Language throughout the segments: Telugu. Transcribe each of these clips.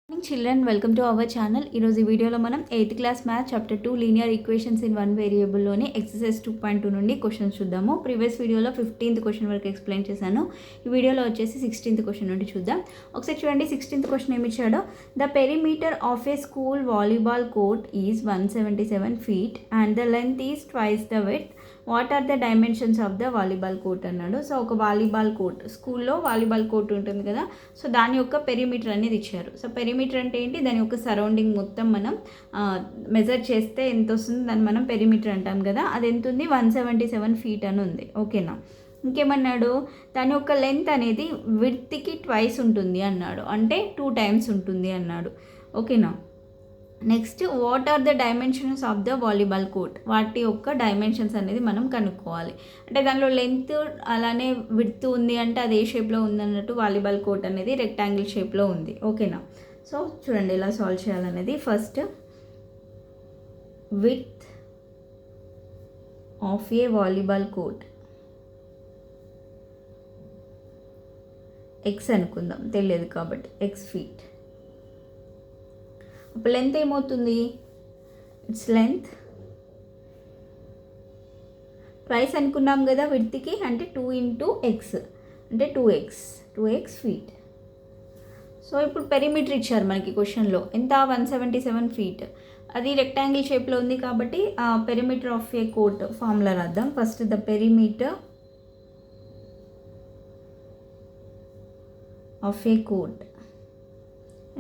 Morning children, welcome to our channel. ఈరోజు ఈ వీడియోలో మనం 8th class maths chapter 2 linear equations in one వేరియబుల్లోని ఎక్సర్సైజ్ 2.2 నుండి క్వశ్చన్స్ చూద్దాము. ప్రీవియస్ వీడియోలో 15th క్వశ్చన్ వరకు ఎక్స్ప్లెయిన్ చేశాను. ఈ వీడియోలో వచ్చేసి 16th క్వశ్చన్ నుండి చూద్దాం. ఒకసారి చూడండి, 16th క్వశ్చన్ ఏమి ఇచ్చాడో. The perimeter of a school volleyball court is 177 feet and the length is twice the width. What are the dimensions of the volleyball court అన్నాడు. సో ఒక వాలీబాల్ కోర్ట్, స్కూల్లో వాలీబాల్ కోర్ట్ ఉంటుంది కదా, సో దాని యొక్క పెరిమీటర్ అనేది ఇచ్చారు. సో పెరిమీటర్ అంటే ఏంటి? దాని యొక్క సరౌండింగ్ మొత్తం మనం మెజర్ చేస్తే ఎంత వస్తుంది దాన్ని మనం పెరిమీటర్ అంటాం కదా. అది ఎంత ఉంది? 177 feet అని ఉంది. ఓకేనా. ఇంకేమన్నాడు? దాని యొక్క లెంత్ అనేది విడ్త్కి ట్వైస్ ఉంటుంది అన్నాడు, అంటే 2 times ఉంటుంది అన్నాడు. ఓకేనా. Next, what are the dimensions of the volleyball court? వాటి యొక్క డైమెన్షన్స్ అనేది మనం కనుక్కోవాలి. అంటే దానిలో లెంత్ అలానే విడ్త్ ఉంది అంటే అది ఏ షేప్లో ఉంది అన్నట్టు. వాలీబాల్ కోర్ట్ అనేది రెక్టాంగిల్ షేప్లో ఉంది. ఓకేనా. సో చూడండి ఎలా సాల్వ్ చేయాలనేది. First, width of A volleyball court X అనుకుందాం, తెలియదు కాబట్టి ఎక్స్ ఫీట్. ఇప్పుడు లెంత్ ఏమవుతుంది? ఇట్స్ లెంత్ ప్రైస్ అనుకున్నాం కదా విడ్త్కి, అంటే 2 into x అంటే 2x ఫీట్. సో ఇప్పుడు పెరిమీటర్ ఇచ్చారు మనకి క్వశ్చన్లో. ఎంత? 177 feet. అది రెక్టాంగిల్ షేప్లో ఉంది కాబట్టి perimeter of a court formula రాద్దాం. First, the perimeter of a court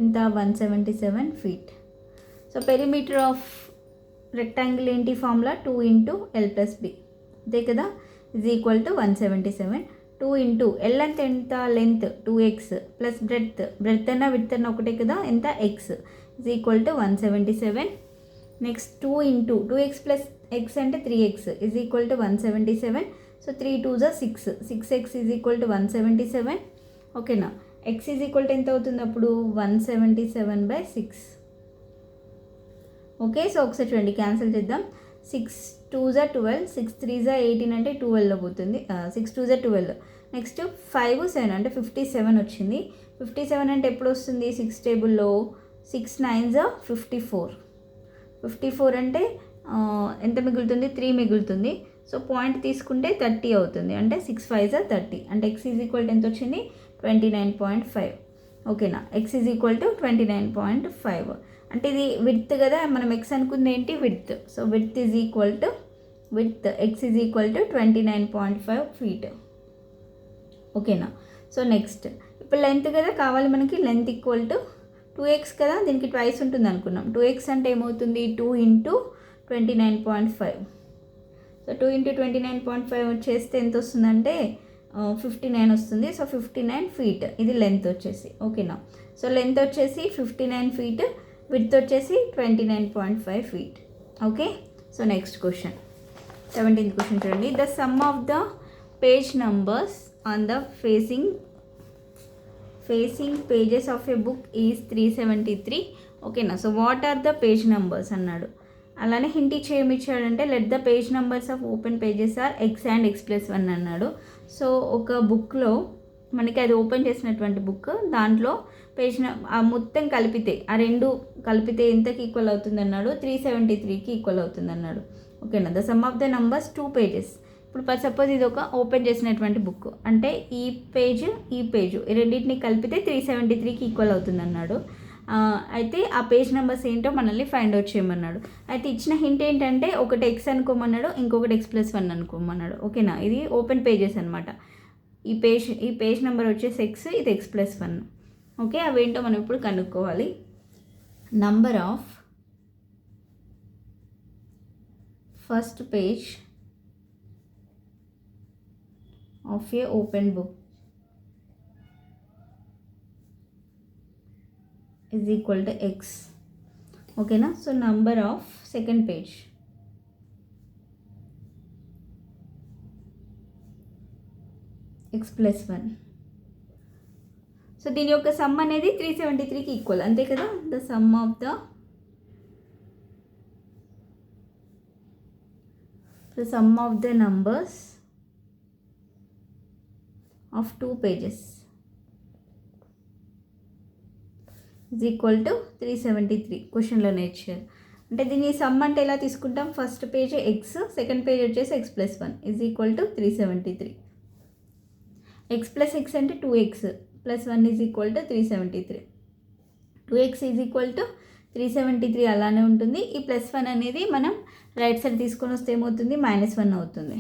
ఎంత? 177 feet. So perimeter of rectangle ఏంటి formula? 2 into l plus b, అంతే కదా, is equal to 177. 2 into l అంటే ఎంత? లెంత్ 2x ప్లస్ బ్రెడ్త్ అన్న విడ్త్ అన్న ఒకటే కదా, ఎంత? x is equal to 177. Next 2 into 2x plus x అంటే 3x is equal to 177. So 3 2s are 6, 6x is equal to 177. ఓకేనా. x ఈజ్ ఈక్వల్ టు ఎంత అవుతుంది అప్పుడు? 177/6. ఓకే. సో ఒకసారి చూడండి, క్యాన్సిల్ చేద్దాం. 6 2s are 12, 6 3s are 18 అంటే 12లో పోతుంది. 6 2s are 12. నెక్స్ట్ 5 7 అంటే 57 వచ్చింది. 57 అంటే ఎప్పుడు వస్తుంది? 6 టేబుల్లో 6 9s are 54. 54 అంటే ఎంత మిగులుతుంది? 3 మిగులుతుంది. సో పాయింట్ తీసుకుంటే 30 అవుతుంది, అంటే 6 5s are 30. అంటే x ఈజ్ ఈక్వల్ టు ఎంత వచ్చింది? 29.5. ఓకేనా. x is equal to 29.5. అంటే ఇది విడ్త్ కదా, మనం x అనుకుంది ఏంటి? Width. So width is equal to x is equal to 29.5 feet. ఓకేనా. సో నెక్స్ట్, ఇప్పుడు లెంత్ కదా కావాలి మనకి. లెంత్ ఈక్వల్ టు 2x కదా, దీనికి ట్వైస్ ఉంటుంది అనుకున్నాం. 2x అంటే ఏమవుతుంది? 2 into 29.5. సో 2 into 29.5 చేస్తే ఎంత వస్తుందంటే 59 వస్తుంది. సో 59 feet ఇది లెంత్ వచ్చేసి. ఓకేనా. సో లెంత్ వచ్చేసి 59 feet, విడ్త్ వచ్చేసి 29.5 feet. Okay. So next question, 17th question చూడండి. The sum of the page numbers on the facing pages of a book is 373. ఓకేనా. So what are the page numbers అన్నాడు. అలానే హింట్ ఇచ్చి ఏమి ఇచ్చాడంటే, let the page numbers of open pages are x and x+1 అన్నాడు. సో ఒక బుక్లో మనకి అది ఓపెన్ చేసినటువంటి బుక్, దాంట్లో పేజ్ మొత్తం కలిపితే, ఆ రెండు కలిపితే ఎంతకి ఈక్వల్ అవుతుంది అన్నాడు? 373కి ఈక్వల్ అవుతుంది అన్నాడు. ఓకేనా. The sum of the numbers 2 pages. ఇప్పుడు సపోజ్ ఇది ఒక ఓపెన్ చేసినటువంటి బుక్, అంటే ఈ పేజ్ ఈ రెండింటిని కలిపితే 373కి ఈక్వల్ అవుతుంది అన్నాడు. అయితే ఆ పేజ్ నెంబర్స్ ఏంటో మనల్ని ఫైండ్ అవుట్ చేయమన్నాడు. అయితే ఇచ్చిన హింట్ ఏంటంటే, ఒకటి x అనుకోమన్నాడు, ఇంకొకటి x+1 అనుకోమన్నాడు. ఓకేనా. ఇది ఓపెన్ పేజెస్ అనమాట. ఈ పేజ్ నెంబర్ వచ్చేసి x, ఇది x+1. ఓకే. అవేంటో మనం ఇప్పుడు కనుక్కోవాలి. Number of first page of a open book is equal to x. ఓకేనా. So number of second page x+1. So దీని యొక్క సమ్ అనేది 373కి ఈక్వల్, అంతే కదా. The sum of the numbers of 2 pages is equal to 373 క్వశ్చన్లోనే ఇచ్చారు. అంటే దీన్ని సమ్ అంటే ఎలా తీసుకుంటాం, first page x, second page వచ్చేసి x plus 1 is equal to 373. X plus x అంటే 2x plus 1 is equal to 373. 2x is equal to 373 అలానే ఉంటుంది. ఈ ప్లస్ 1 అనేది మనం రైట్ సైడ్ తీసుకొని వస్తే ఏమవుతుంది, -1 అవుతుంది.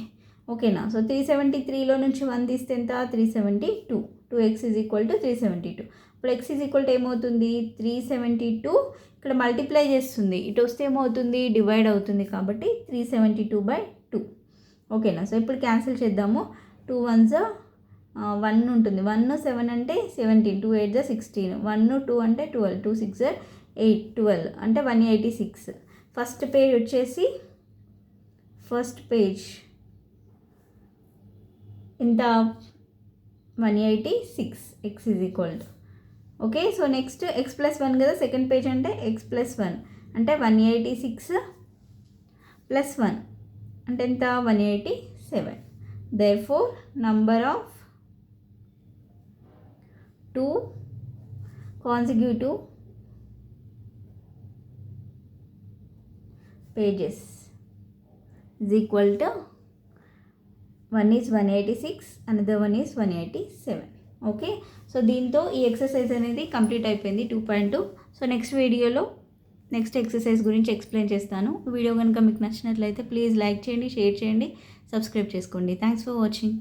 ఓకేనా. సో 373లో నుంచి 1 తీస్తే ఎంత, 372. 2x is equal to 372. ఇప్పుడు x ఈజ్ ఈక్వల్ టు ఏమవుతుంది, 372. ఇక్కడ మల్టిప్లై చేస్తుంది, ఇటు వస్తే ఏమవుతుంది, డివైడ్ అవుతుంది. కాబట్టి 372/2. ఓకేనా. సో ఇప్పుడు క్యాన్సిల్ చేద్దాము. 2 1s 1 ఉంటుంది. 1 7 అంటే 17, 2 8 16, 1 2 అంటే 12, 2 6 8, 12 అంటే 186. ఫస్ట్ పేజ్ వచ్చేసి ఫస్ట్ పేజ్ ఇంత 186 X is equal to. Okay. So next X plus 1 కదా, సెకండ్ పేజ్ అంటే ఎక్స్ ప్లస్ 1 అంటే 186 ప్లస్ 1 అంటే ఎంత, 187. Therefore number of 2 consecutive pages is equal to one is 186, another one is 187. Okay. So దీంతో ఈ ఎక్సర్సైజ్ అనేది కంప్లీట్ అయిపోయింది 2.2. సో నెక్స్ట్ వీడియోలో నెక్స్ట్ ఎక్సర్సైజ్ గురించి ఎక్స్ప్లెయిన్ చేస్తాను. వీడియో కనుక మీకు నచ్చినట్లయితే ప్లీజ్ లైక్ చేయండి, షేర్ చేయండి, సబ్స్క్రైబ్ చేసుకోండి. Thanks for watching.